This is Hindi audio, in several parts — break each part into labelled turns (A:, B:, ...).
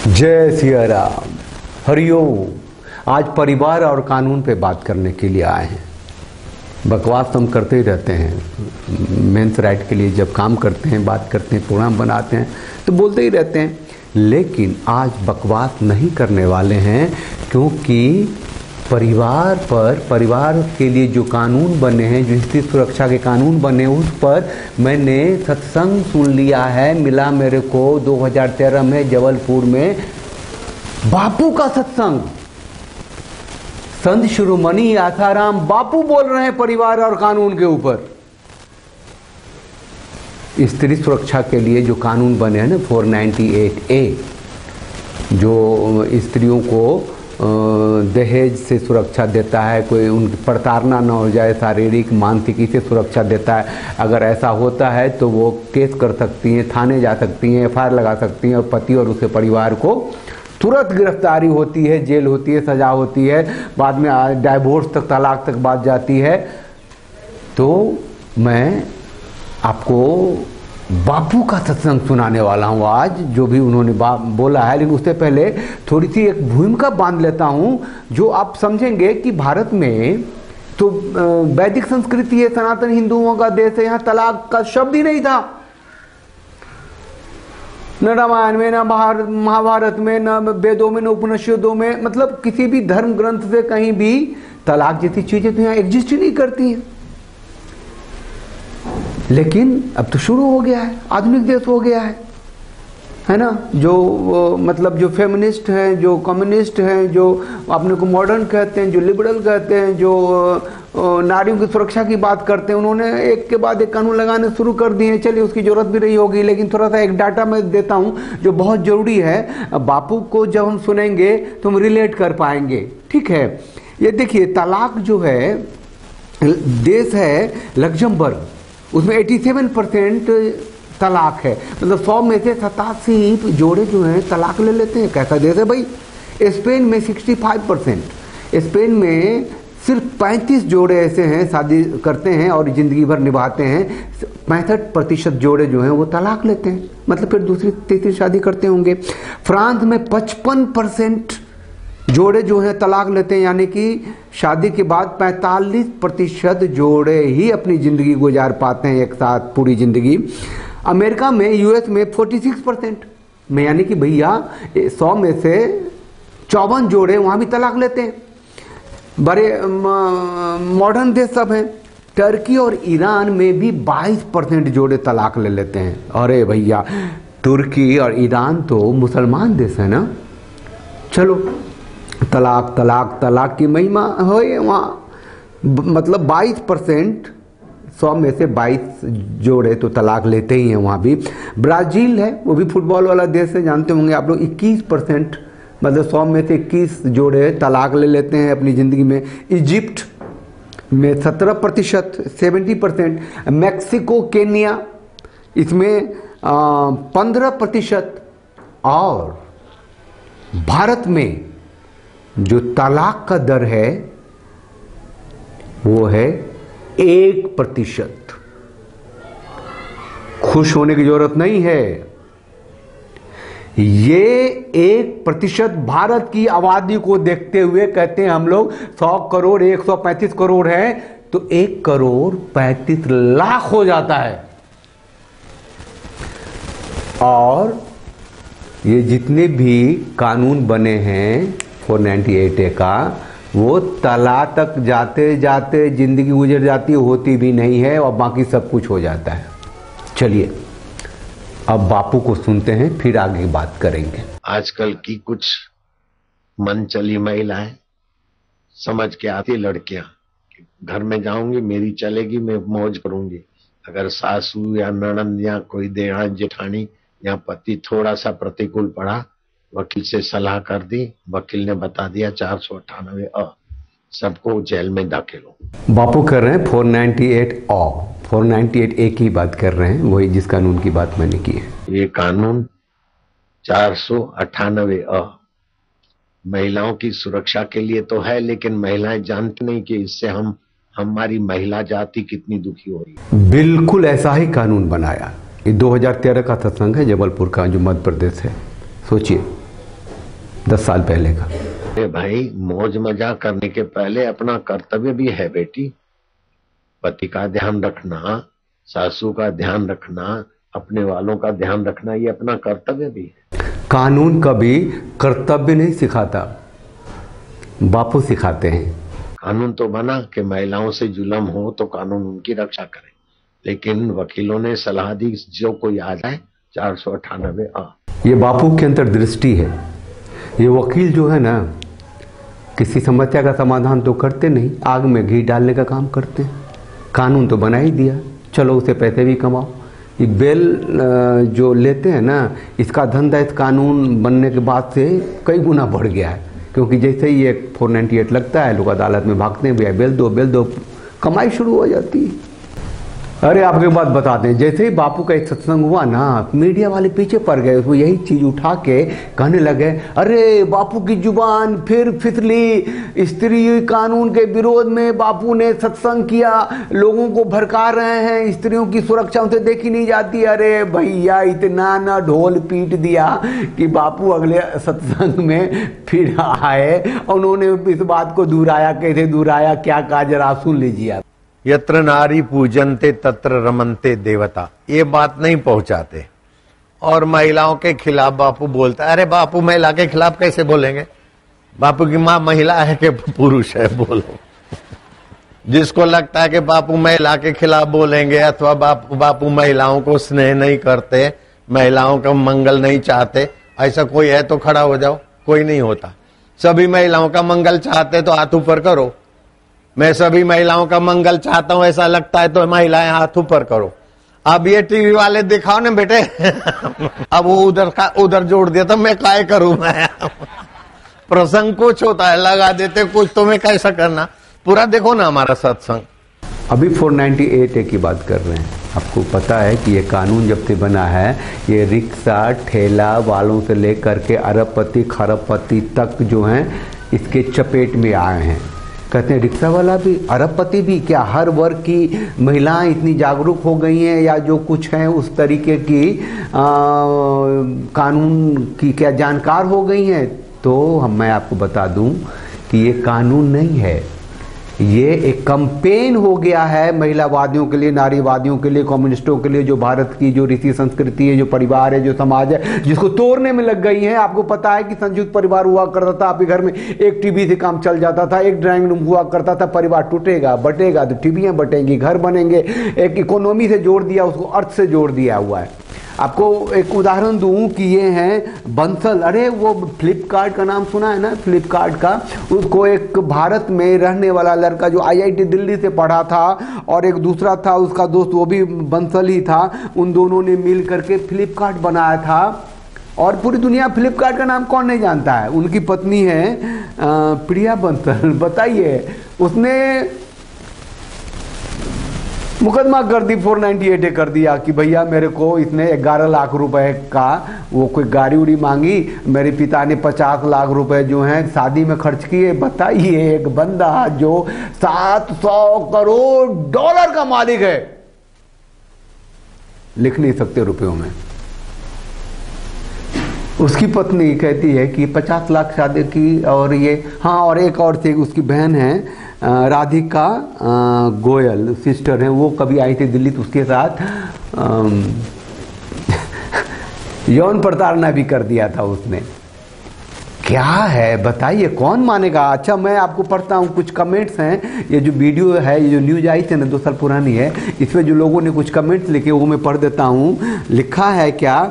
A: जय सिया राम, हरिओम। आज परिवार और कानून पे बात करने के लिए आए हैं। बकवास हम करते ही रहते हैं। मेंस राइट के लिए जब काम करते हैं, बात करते हैं, प्रोग्राम बनाते हैं तो बोलते ही रहते हैं, लेकिन आज बकवास नहीं करने वाले हैं, क्योंकि परिवार के लिए जो कानून बने हैं, जो स्त्री सुरक्षा के कानून बने, उस पर मैंने सत्संग सुन लिया है। मिला मेरे को 2013 में जबलपुर में बापू का सत्संग। संत शिरोमणि आसाराम बापू बोल रहे हैं परिवार और कानून के ऊपर। स्त्री सुरक्षा के लिए जो कानून बने हैं ना, 498A, जो स्त्रियों को दहेज से सुरक्षा देता है, कोई उनकी प्रताड़ना न हो जाए, शारीरिक मानसिकी से सुरक्षा देता है। अगर ऐसा होता है तो वो केस कर सकती हैं, थाने जा सकती हैं, FIR लगा सकती हैं और पति और उसके परिवार को तुरंत गिरफ्तारी होती है, जेल होती है, सजा होती है, बाद में डाइवोर्स तक, तलाक तक बात जाती है। तो मैं आपको बापू का सत्संग सुनाने वाला हूँ आज, जो भी उन्होंने बोला है। लेकिन उससे पहले थोड़ी सी एक भूमिका बांध लेता हूँ, जो आप समझेंगे कि भारत में तो वैदिक संस्कृति है, सनातन हिंदुओं का देश है, यहाँ तलाक का शब्द ही नहीं था। न रामायण में, न महाभारत में, न वेदों में, न उपनिषदों में, मतलब किसी भी धर्म ग्रंथ से कहीं भी तलाक जैसी चीजें तो यहाँ एग्जिस्ट ही नहीं करती हैं। लेकिन अब तो शुरू हो गया है, आधुनिक देश हो गया है ना। जो मतलब जो फेमिनिस्ट हैं, जो कम्युनिस्ट हैं, जो अपने को मॉडर्न कहते हैं, जो लिबरल कहते हैं, जो नारियों की सुरक्षा की बात करते हैं, उन्होंने एक के बाद एक कानून लगाने शुरू कर दिए हैं। चलिए, उसकी जरूरत भी नहीं होगी, लेकिन थोड़ा सा एक डाटा मैं देता हूं जो बहुत जरूरी है। बापू को जब हम सुनेंगे तो हम रिलेट कर पाएंगे, ठीक है। ये देखिए, तलाक जो है, देश है लग्जमबर्ग, उसमें 87% तलाक है। मतलब 100 में से 87 जोड़े जो हैं तलाक ले लेते हैं। कैसा देश है भाई। स्पेन में 65%, स्पेन में सिर्फ 35 जोड़े ऐसे हैं शादी करते हैं और जिंदगी भर निभाते हैं। 65% जोड़े जो हैं वो तलाक लेते हैं, मतलब फिर दूसरी तीसरी शादी करते होंगे। फ्रांस में 55% जोड़े जो हैं तलाक लेते हैं, यानी कि शादी के बाद 45% जोड़े ही अपनी ज़िंदगी गुजार पाते हैं एक साथ पूरी ज़िंदगी। अमेरिका में, US में 46% में, यानी कि भैया 100 में से 54 जोड़े वहाँ भी तलाक लेते हैं। बड़े मॉडर्न देश सब हैं। टर्की और ईरान में भी 22% जोड़े तलाक ले लेते हैं। अरे भैया, तुर्की और ईरान तो मुसलमान देश है ना। चलो, तलाक तलाक तलाक की महिमा हो वहाँ, मतलब 22%, 100 में से 22 जोड़े तो तलाक लेते ही हैं वहाँ भी। ब्राज़ील है, वो भी फुटबॉल वाला देश है, जानते होंगे आप लोग। 21%, मतलब 100 में से 21 जोड़े तलाक ले लेते हैं अपनी ज़िंदगी में। इजिप्ट में 17%, 70%। मैक्सिको, केन्या, इसमें 15%। और भारत में जो तलाक का दर है वो है 1%। खुश होने की जरूरत नहीं है। ये 1% भारत की आबादी को देखते हुए कहते हैं हम लोग 100 करोड़, 135 करोड़ है तो 1 करोड़ 35 लाख हो जाता है। और ये जितने भी कानून बने हैं 498A का, वो तलाक तक जाते जाते जिंदगी गुजर जाती, होती भी नहीं है, और बाकी सब कुछ हो जाता है। चलिए, अब बापू को सुनते हैं, फिर आगे बात करेंगे।
B: आजकल की कुछ मन चली महिलाएं समझ के आती लड़कियां, घर में जाऊंगी, मेरी चलेगी, मैं मौज करूंगी। अगर सासू या ननद या कोई देवर जेठानी या पति थोड़ा सा प्रतिकूल पड़ा, वकील से सलाह कर दी, वकील ने बता दिया 498A, सबको जेल में दाखिल।
A: बापू कर रहे हैं 498A की बात कर रहे हैं, वही जिस कानून की बात मैंने की है।
B: ये कानून 498A महिलाओं की सुरक्षा के लिए तो है, लेकिन महिलाएं जानती नहीं कि इससे हमारी महिला जाति कितनी दुखी हो रही है।
A: बिल्कुल ऐसा ही कानून बनाया। ये 2013 का सत्संग है, जबलपुर का, जो मध्य प्रदेश है। सोचिए, 10 साल पहले का।
B: अरे भाई, मौज मजा करने के पहले अपना कर्तव्य भी है बेटी। पति का ध्यान रखना, सासू का ध्यान रखना, अपने वालों का ध्यान रखना, ये अपना कर्तव्य भी है।
A: कानून कभी कर्तव्य नहीं सिखाता, बापू सिखाते हैं।
B: कानून तो बना कि महिलाओं से जुल्म हो तो कानून उनकी रक्षा करे, लेकिन वकीलों ने सलाह दी जो कोई आ जाए 498 आ।
A: ये बापू के अंतर्दृष्टि है। ये वकील जो है ना, किसी समस्या का समाधान तो करते नहीं, आग में घी डालने का काम करते हैं। कानून तो बना ही दिया, चलो उसे पैसे भी कमाओ। ये बेल जो लेते हैं ना, इसका धंधा इस कानून बनने के बाद से कई गुना बढ़ गया है, क्योंकि जैसे ही ये 498 लगता है, लोग अदालत में भागते हैं, भैया बेल दो, कमाई शुरू हो जाती है। अरे आपको बात बताते हैं, जैसे ही बापू का एक सत्संग हुआ ना, मीडिया वाले पीछे पड़ गए, उसको यही चीज उठा के कहने लगे, अरे बापू की जुबान फिर फिसली, स्त्री कानून के विरोध में बापू ने सत्संग किया, लोगों को भड़का रहे हैं, स्त्रियों की सुरक्षा उनसे देखी नहीं जाती। अरे भैया, इतना ना ढोल पीट दिया कि बापू अगले सत्संग में फिर आए, उन्होंने इस बात को दोहराया। कैसे दोहराया, क्या कहा, जरा सुन लीजिए आप।
C: यत्र नारी पूजनते तत्र रमनते देवता, ये बात नहीं पहुंचाते। और महिलाओं के खिलाफ बापू बोलता है। अरे बापू महिला के खिलाफ कैसे बोलेंगे? बापू की माँ महिला है कि पुरुष है? बोलो। जिसको लगता है कि बापू महिला के खिलाफ बोलेंगे अथवा बापू महिलाओं को स्नेह नहीं करते, महिलाओं का मंगल नहीं चाहते, ऐसा कोई है तो खड़ा हो जाओ। कोई नहीं होता। सभी महिलाओं का मंगल चाहते तो हाथ ऊपर करो। मैं सभी महिलाओं का मंगल चाहता हूं ऐसा लगता है तो महिलाएं हाथ ऊपर करो। अब ये टीवी वाले दिखाओ ना बेटे। अब वो उधर जोड़ दिया तो मैं काय करूं? मैं प्रसंग कुछ होता है, लगा देते कुछ, तो मैं कैसा करना? पूरा देखो ना हमारा सत्संग।
A: अभी 498A की बात कर रहे हैं। आपको पता है कि ये कानून जब से बना है, ये रिक्शा ठेला वालों से लेकर के अरबपति खरबपति तक जो हैं इसके चपेट में आए हैं। कहते हैं रिक्शा वाला भी, अरबपति भी, क्या हर वर्ग की महिलाएं इतनी जागरूक हो गई हैं या जो कुछ हैं उस तरीके की कानून की क्या जानकार हो गई हैं? तो मैं आपको बता दूं कि ये कानून नहीं है, ये एक कैंपेन हो गया है महिलावादियों के लिए, नारीवादियों के लिए, कम्युनिस्टों के लिए, जो भारत की जो रीति संस्कृति है, जो परिवार है, जो समाज है, जिसको तोड़ने में लग गई है। आपको पता है कि संयुक्त परिवार हुआ करता था, आपके घर में एक टीवी से काम चल जाता था, एक ड्राइंग रूम हुआ करता था। परिवार टूटेगा, बटेगा तो टीवियां बटेंगी, घर बनेंगे। एक इकोनॉमी से जोड़ दिया, उसको अर्थ से जोड़ दिया हुआ है। आपको एक उदाहरण दूं कि ये हैं बंसल। अरे वो फ्लिपकार्ट का नाम सुना है ना, फ्लिपकार्ट का? उसको एक भारत में रहने वाला लड़का जो IIT दिल्ली से पढ़ा था और एक दूसरा था उसका दोस्त, वो भी बंसल ही था, उन दोनों ने मिल करके फ्लिपकार्ट बनाया था। और पूरी दुनिया फ्लिपकार्ट का नाम कौन नहीं जानता है? उनकी पत्नी है प्रिया बंसल। बताइए, उसने मुकदमा कर दी, 498 कर दिया कि भैया मेरे को इसने 11 लाख रुपए का वो कोई गाड़ी उड़ी मांगी, मेरे पिता ने 50 लाख रुपए जो हैं शादी में खर्च किए। बताइए, एक बंदा जो 700 करोड़ डॉलर का मालिक है, लिख नहीं सकते रुपयों में। उसकी पत्नी कहती है कि 50 लाख शादी की, और ये हाँ, और एक और थी उसकी बहन है राधिका गोयल, सिस्टर है, वो कभी आई थी दिल्ली तो उसके साथ यौन प्रताड़ना भी कर दिया था उसने। क्या है बताइए, कौन मानेगा? अच्छा, मैं आपको पढ़ता हूँ कुछ कमेंट्स हैं। ये जो वीडियो है, ये जो न्यूज आई थी ना 2 साल पुरानी है, इसमें जो लोगों ने कुछ कमेंट्स लिखे वो मैं पढ़ देता हूँ। लिखा है क्या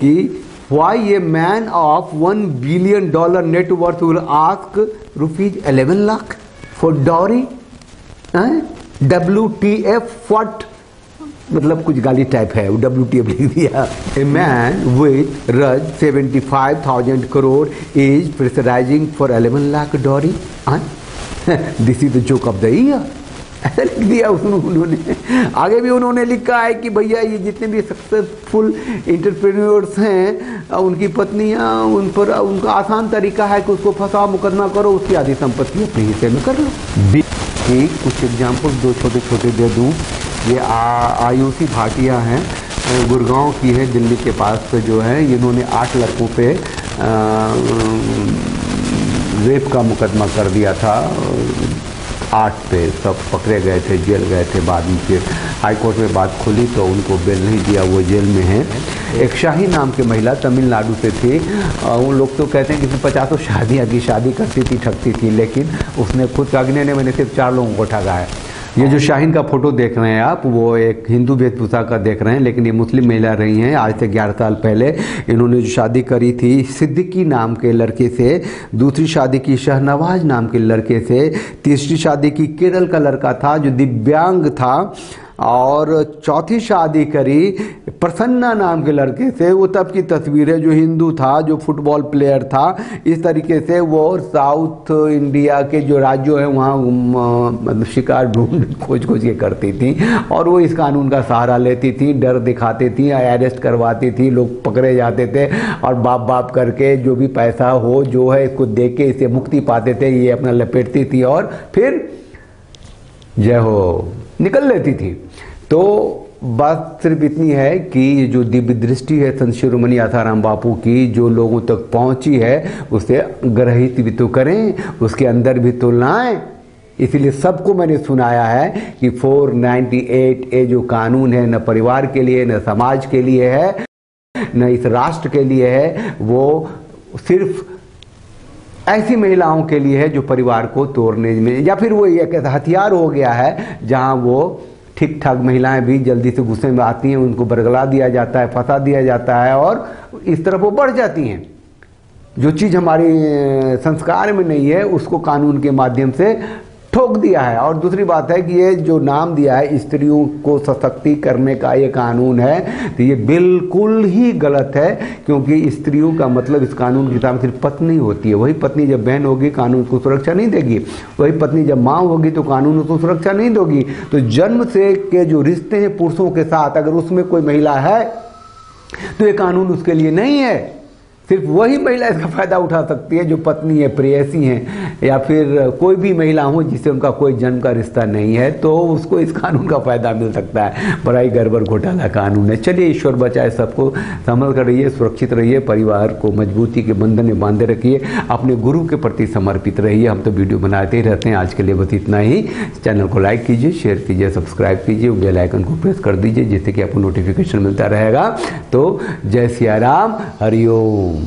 A: कि Why a man of $1 billion net worth will ask ₹11 lakh for dowry? WTF what? मतलब कुछ गाली टाइप है, WTF लिख दिया। A man with Raj 75,000 crore is pressurizing for 11 lakh dowry? This is the joke of the year. ऐसा लिख दिया उन्होंने। आगे भी उन्होंने लिखा है कि भैया ये जितने भी सक्सेसफुल इंटरप्रेन्योर्स हैं, उनकी पत्नियां, उन पर उनका आसान तरीका है कि उसको फंसाओ, मुकदमा करो, उसकी आधी संपत्ति अपने हिस्से में कर लो। कुछ एग्जाम्पल 2 छोटे दे दूं। ये आयुषी भाटिया हैं, गुड़गांव की है, दिल्ली के पास जो है। इन्होंने 8 लड़कों पे रेप का मुकदमा कर दिया था 8 पे, सब पकड़े गए थे, जेल गए थे। बाद में फिर हाई कोर्ट में बात खुली तो उनको बेल नहीं दिया, वो जेल में हैं। एक शाही नाम की महिला तमिलनाडु से थी, उन लोग तो कहते हैं कि 50 शादियाँ की, शादी करती थी, ठगती थी, लेकिन उसने खुद कागने ने मैंने सिर्फ 4 लोगों को ठगा है। ये जो शाहीन का फोटो देख रहे हैं आप, वो एक हिंदू वेशभूषा का देख रहे हैं, लेकिन ये मुस्लिम महिला रही हैं। आज से 11 साल पहले इन्होंने जो शादी करी थी सिद्दीकी नाम के लड़के से, दूसरी शादी की शहनवाज नाम के लड़के से, तीसरी शादी की केरल का लड़का था जो दिव्यांग था, और चौथी शादी करी प्रसन्ना नाम के लड़के से। वो तब की तस्वीर है, जो हिंदू था, जो फुटबॉल प्लेयर था। इस तरीके से वो साउथ इंडिया के जो राज्यों हैं वहाँ मतलब शिकार ढूंढ खोज के करती थी, और वो इस कानून का सहारा लेती थी, डर दिखाती थी, अरेस्ट करवाती थी, लोग पकड़े जाते थे और बाप करके जो भी पैसा हो जो है इसको दे के इसे मुक्ति पाते थे। ये अपना लपेटती थी और फिर जय हो निकल लेती थी। तो बात सिर्फ इतनी है कि जो दिव्य दृष्टि है संत शिरोमणि आसाराम बापू की, जो लोगों तक पहुंची है, उसे ग्रहित भी तो करें, उसके अंदर भी तो लाएं। इसीलिए सबको मैंने सुनाया है कि 498 ए जो कानून है, न परिवार के लिए, न समाज के लिए है, न इस राष्ट्र के लिए है, वो सिर्फ ऐसी महिलाओं के लिए है जो परिवार को तोड़ने में, या फिर वो एक ऐसा हथियार हो गया है जहां वो ठीक ठाक महिलाएं भी जल्दी से गुस्से में आती हैं, उनको बरगला दिया जाता है, फंसा दिया जाता है और इस तरफ वो बढ़ जाती हैं। जो चीज़ हमारी संस्कार में नहीं है उसको कानून के माध्यम से ठोक दिया है। और दूसरी बात है कि ये जो नाम दिया है स्त्रियों को सशक्ति करने का ये कानून है, तो ये बिल्कुल ही गलत है, क्योंकि स्त्रियों का मतलब इस कानून की किताब सिर्फ पत्नी होती है। वही पत्नी जब बहन होगी कानून उसको सुरक्षा नहीं देगी, वही पत्नी जब माँ होगी तो कानून उसको सुरक्षा नहीं देगी। तो जन्म से के जो रिश्ते हैं पुरुषों के साथ, अगर उसमें कोई महिला है तो ये कानून उसके लिए नहीं है। सिर्फ वही महिला इसका फायदा उठा सकती है जो पत्नी है, प्रेयसी हैं, या फिर कोई भी महिला हो जिससे उनका कोई जन्म का रिश्ता नहीं है, तो उसको इस कानून का फायदा मिल सकता है। बड़ा ही गड़बड़ घोटाला कानून है। चलिए, ईश्वर बचाए सबको, संभल कर रहिए, सुरक्षित रहिए, परिवार को मजबूती के बंधन में बांधे रखिए, अपने गुरु के प्रति समर्पित रहिए। हम तो वीडियो बनाते ही रहते हैं। आज के लिए बस इतना ही। चैनल को लाइक कीजिए, शेयर कीजिए, सब्सक्राइब कीजिए, बेल आइकन को प्रेस कर दीजिए जिससे कि आपको नोटिफिकेशन मिलता रहेगा। तो जय सिया राम, हरिओम।